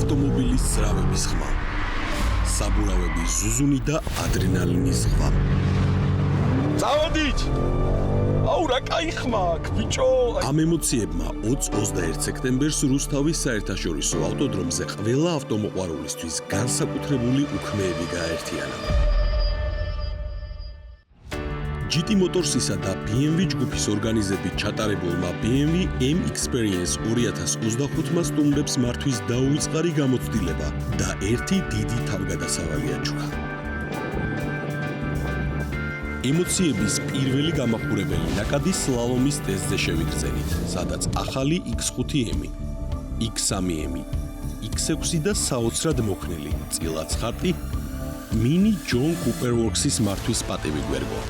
ავტომობილის ძრავების ხმა, საბურავების ზუზუნი და ადრენალინის ზღვა. წავედით! აუ რა кай ხმა აქ, ბიჭო! ამ ემოციებმა 20-21 სექტემბერს რუსთავის საერთაშორისო ავტოდრომზე ყველა ავტომოყვარულისთვის განსაკუთრებული უქმეები გააერთიანა. GT Motors-ისა და BMW ჯგუფის ორგანიზებით ჩატარებულმა BMW M Experience 2025-მა სტუმრებს მართვის დაუვიწყარი გამოცდილება და ერთი დიდი თავგადასავალი აჩუქა. ემოციების პირველი გამახურებელი ნაკადი სლალომის ტესტზე შევიგრძენით, სადაც ახალი X5M, X3M, X6 და საოცრად მოქნილი წილად ხარტი Mini John Cooper Works-ის მართვის პატივი გვერგო.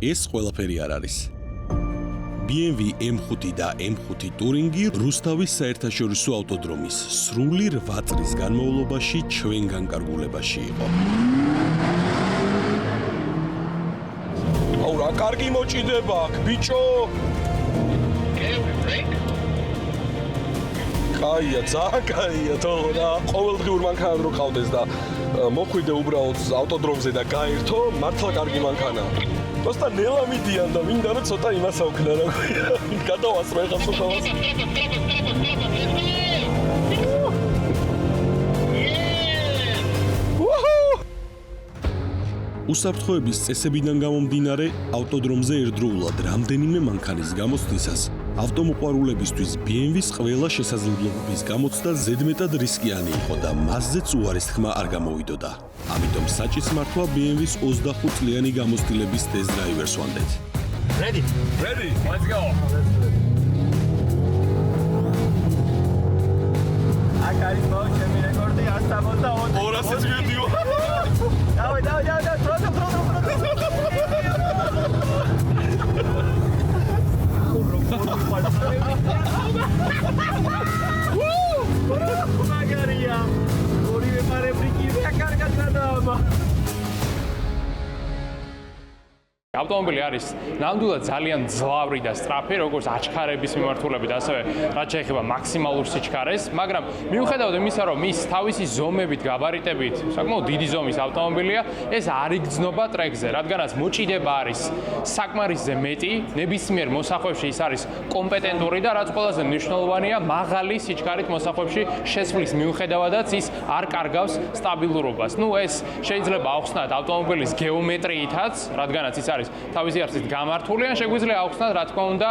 ეს ყველაფერი არ არის. BMW M5 და M5 Touring-ი რუსთავის საერთაშორისო ავტოდრომის სრული 8 წლის განმავლობაში ჩვენგან კარგულებაში იყო. აუ რა კარგი მოჭიდება აქ, ბიჭო! კაია, ძალიან კაია, თორე რა ყოველდღიურ მანქანად რო ყავდეს და მოხვიდე უბრალოდ ავტოდრომზე და გაერთო, მართლა კარგი მანქანაა. Просто ნელა მიდიან და მინდა რომ ცოტა იმას აუქნა რა ქვია. გადავასწრო ეხლა ცოტას. უსაფრთხოების წესებიდან გამომდინარე, ავტოდრომზე ერთდროულად რამდენიმე მანქანის გამოცდისას ავტომოყვარულებისთვის BMW-ს ყველა შესაძლებლობების გამოცდა ზედმეტად რისკიანი იყო და მასზეც უარის თქმა არ გამოვიდოდა. ამიტომ საჭის მართვა BMW-ს 25 წლიანი გამოცდილების ტესტ-დრაივერს ვანდეთ. Ready? Ready? Let's go. აქ არის ჩემი რეკორდი 172. 200-ს ვიდიო. დავай, პროტო. მაგარია. ორივე პარებრიკი კარგად გადააბა. ავტომობილი არის ნამდვილად ძალიან ძლავრი და სწრაფი, როგორც აჩქარების მიმართულებით, ასევე რაც შეეხება მაქსიმალურ სიჩქარეს, მაგრამ მიუხედავად იმისა, რომ ის თავისი ზომებით, გაბარიტებით, საკმაოდ დიდი ზომის ავტომობილია, ეს არ იგრძნობა ტრეკზე, რადგანაც მოჭიდება არის საკმარისზე მეტი, ნებისმიერ მოსახვევში ის არის კომპეტენტური და რაც ყველაზე მნიშვნელოვანია, მაღალი სიჩქარით მოსახვევში შესვლის მიუხედავადაც ის არ კარგავს სტაბილურობას. ეს შეიძლება აუხსნათ ავტომობილის გეომეტრიითაც, რადგანაც ის არის თავისი არსით გამართული, ან შეგვიძლია აუხსნათ, რა თქმა უნდა,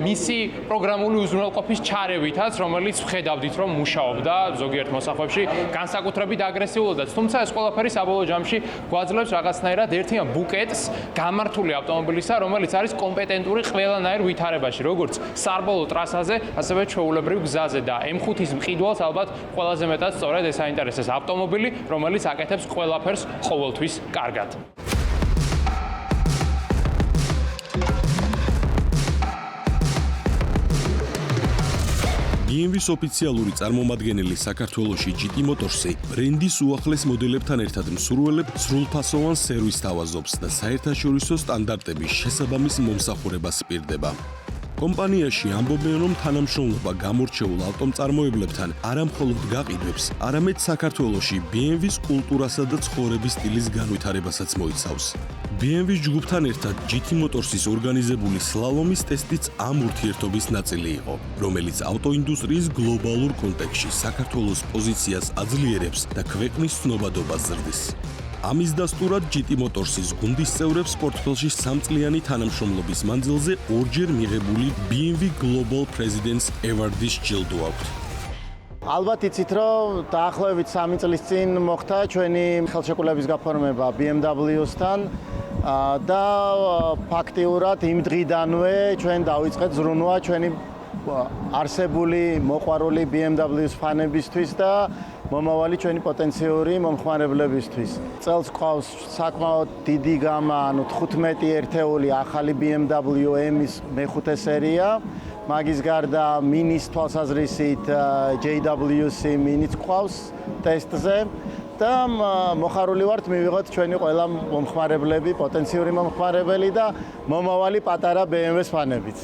მისი პროგრამული უზრუნველყოფის ჩარევითაც, რომელიც ვხედავდით, რომ მუშაობდა ზოგიერთ მოსახვევში განსაკუთრებით აგრესიულადაც. თუმცა ეს ყველაფერი საბოლოო ჯამში გვაძლევს რაღაცნაირად ერთიან ბუკეტს გამართული ავტომობილისა, რომელიც არის კომპეტენტური ყველანაირ ვითარებაში, როგორც სარბოლო ტრასაზე, ასევე ჩვეულებრივ გზაზე და M5-ის მყიდველს ალბათ ყველაზე მეტად სწორედ ეს აინტერესებს ავტომობილი, რომელიც აკეთებს ყველაფერს ყოველთვის კარგად. BMW-ს ოფიციალური წარმომადგენელი საქართველოში GT Motors-ი ბრენდის უახლეს მოდელებთან ერთად მსურველებს სრულფასოვან სერვისს თავაზობს და საერთაშორისო სტანდარტების შესაბამის მომსახურებას სპირდება. კომპანიაში ამბობენ, რომ თანამშრომლობა გამორჩეულ ავტომწარმოებლებთან არა მხოლოდ გაყიდვებს, არამედ საქართველოში BMW-ს კულტურასა და ცხოვრების სტილის განვითარებასაც მოიცავს. BMW-ს ჯგუფთან ერთად GT Motors-ის ორგანიზებული სლალომის ტესტიც ამ ურთიერთობის ნაწილი იყო, რომელიც ავტოინდუსტრიის გლობალურ კონტექსტში საქართველოს პოზიციას აძლიერებს და ქვეყნის ცნობადობას ზრდის. ამის დასტურად GT Motors-ის გუნდის წევრებს პორტფელში 3 წლიანი თანამშრომლობის მანძილზე ორჯერ მიღებული BMW Global Presidents Award-ის ჯილდო აქვთ. ალბათ იცით, რომ დაახლოებით 3 წლის წინ მოხდა ჩვენი ხელშეკრულების გაფორმება BMW-სთან და ფაქტიურად იმ დღიდანვე ჩვენ დავიწყეთ ზრუნვა ჩვენი არსებული მოყვარული BMW-ს ფანებისთვის და მომავალი ჩვენი პოტენციური მომხმარებლებისთვის. წელს ყავს საკმაოდ დიდი გამა, ანუ 15 ერთეული ახალი BMW M-ის მეხუთე სერია. მაგის გარდა მინის თვალსაზრისით JWC მინიც ყავს ტესტზე და მოხარული ვართ მივიღოთ ჩვენი ყველა მომხმარებლები, პოტენციური მომხმარებელი და მომავალი პატარა BMW-ს ფანებიც.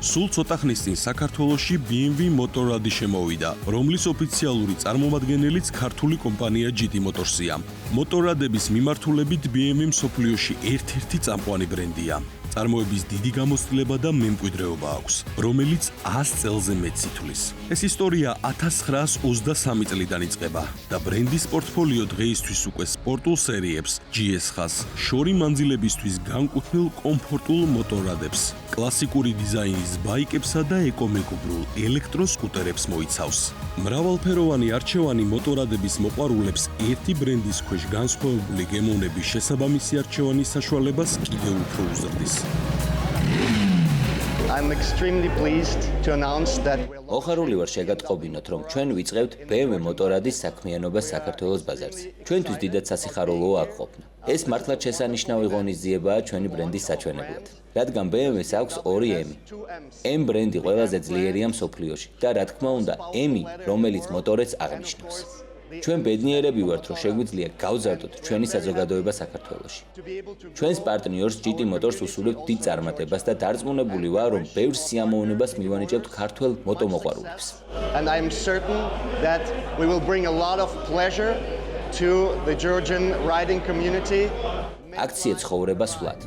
სულ ცოტა ხნის წინ საქართველოში BMW Motorrad შემოვიდა, რომლის ოფიციალური წარმომადგენელიც ქართული კომპანია GT Motors-ია. Motorrad-ების მიმართულებით BMW მსოფლიოში ერთ-ერთი წამყვანი ბრენდია. წარმოების დიდი გამოცდილება და მემკვიდრეობა აქვს, რომელიც 100 წელზე მეტს ითვლის. ეს ისტორია 1923 წლიდან იწყება და ბრენდის პორტფოლიო დღეისთვის უკვე სპორტულ სერიებს, GS-ხას, შორი მანძილებისთვის განკუთვნილ კომფორტულ მოტორადებს, კლასიკური დიზაინის ბაიკებსა და ეკომეგობრულ ელექტროსკუტერებს მოიცავს. მრავალფეროვანი არჩევანი მოტორადების მოყვარულებს ერთი ბრენდის ქვეშ განსხვავებული გემოვნების შესაბამისი არჩევანის საშუალებას კიდევ უფრო უზრდის. I'm extremely pleased to announce that ოხარული ვარ შეგატყობინოთ, რომ ჩვენ ვიწყებთ BMW Motorrad-ის საქმიანობას საქართველოს ბაზარზე. ჩვენთვის დიდად სასიხარულოა აქ ყოფნა. ეს მართლაც შესანიშნავი ღონისძიებაა ჩვენი ბრენდის საჩვენებლად. რადგან BMW-ს აქვს 2 M. M ბრენდი ყველაზე ძლიერია მსოფლიოში და რა თქმა უნდა, M, რომელიც მოტორედს აღნიშნავს. ჩვენ ბედნიერები ვართ, რომ შეგვიძლია გავზარდოთ ჩვენი საზოგადოება საქართველოში. ჩვენს პარტნიორს GT Motors უსურვებთ დიდ წარმატებას და დარწმუნებული ვარ, რომ ბევრ სიამოვნებას მივანიჭებთ ქართველ მოტომოყვარულებს. And I'm certain that we will bring a lot of pleasure to the Georgian riding community. აქცია ცხოვრება სვლად.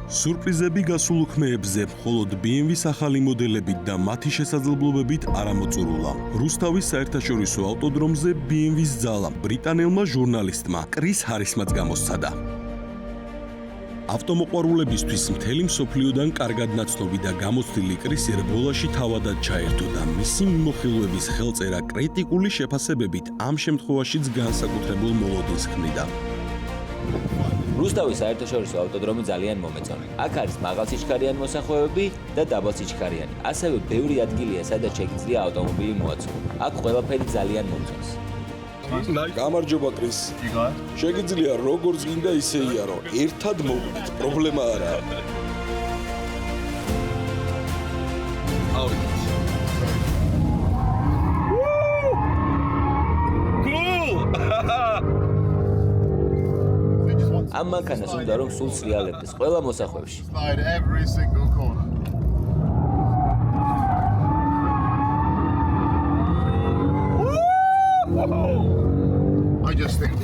სურპრიზები გასულ უქმეებზე მხოლოდ BMW-ს ახალი მოდელებით და მათი შესაძლებლობებით არ ამოწურულა. რუსთავის საერთაშორისო ავტოდრომზე BMW-ს ძალა ბრიტანელმა ჟურნალისტმა კრის ჰარისმაც გამოსცადა. ავტომოყვარულებისთვის მთელი მსოფლიოდან კარგად ნაცნობი და გამოცდილი კრის ერბოლაში თავადად ჩაერთო და მისი მიმოხილვების ხელწერა კრიტიკული შეფასებებით ამ შემთხვევაშიც განსაკუთრებულ მოლოდინს ქმნიდა. რუსთავის საერთაშორისო ავტოდრომი ძალიან მომეწონა. აქ არის მაღალსიჩქარიანი მოსახვევები და დაბალსიჩქარიანი. ასევე ბევრი ადგილია, სადაც შეგიძლია ავტომობილი მოაცვო. აქ ყველაფერი ძალიან მომწონს. გამარჯობა კრის. შეგიძლია როგორც გინდა ისე იარო. ერთად მოვიდეთ, პრობლემა არაა. ამ მანქანას უნდა რომ სულ სრიალებდეს ყველა მოსახვევში. Every single corner. I just think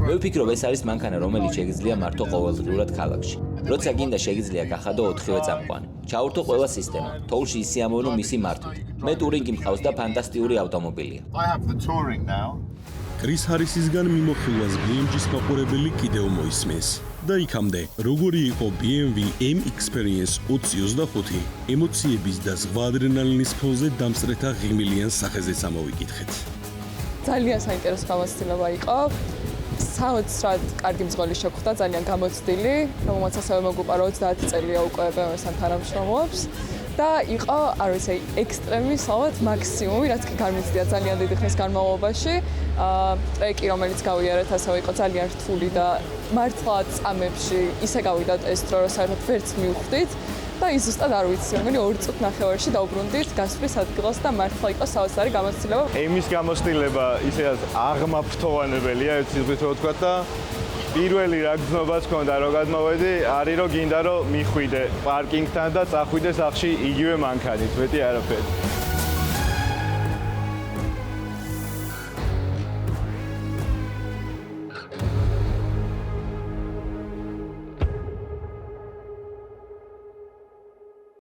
მე ვფიქრობ, ეს არის მანქანა, რომელიც შეგიძლია მართო ყოველდღიურად ქალაქში. როცა გინდა შეგიძლია გახადო 4-ვე წამყვანი. ჩაურთო ყველა სისტემა. თოვლში ისიამოვნო მისი მართვით. მე ტურინგი მყავს და ფანტასტიკური ავტომობილია. I have the touring now. კრის ჰარისისგან მიმოხილვას BMW-ს მაყურებელი კიდევ მოისმენს. და იქამდე, როგორი იყო BMW M Experience 2025, ემოციების და ზღვა ადრენალინის ფონზე დამსწრეთა ღიმილიან სახეზეც ამოვიკითხეთ. ძალიან საინტერესო გამოცდილება იყო. საოცრად კარგი მძღოლი შეხვდა, ძალიან გამოცდილი, რომელმაც ასევე მოგვიყვარა 30 წელია უკვე BMW-სთან თანამშრომლობს. და იყო, არ ვიცი, ექსტრემი, სწორად მაქსიმუმი, რაც კი გამიცდია ძალიან დიდი ხნის განმავლობაში. ტრეკი, რომელიც გავიარეთ, ასევე იყო ძალიან რთული და მართლა წამებში ისე გავიდა ტესტრო, რომ საერთოდ ვერც მივხვდით. და ის ზუსტად არ ვიცი, მე 2 წუთი ნახევარში დავბრუნდით გასვლის ადგილას და მართლა იყო საოცარი გამოცდილება. ემის გამოცდილება ისედაც აღმაფრთოვანებელია, ერთ სიტყვით რო ვთქვა და პირველი რა გზნობას ჰქონდა რომ გადმოვედი, არის რომ გინდა რომ მიხვიდე პარკინგთან და წახვიდე სახლში იგივე მანქანით, მეტი არაფერი.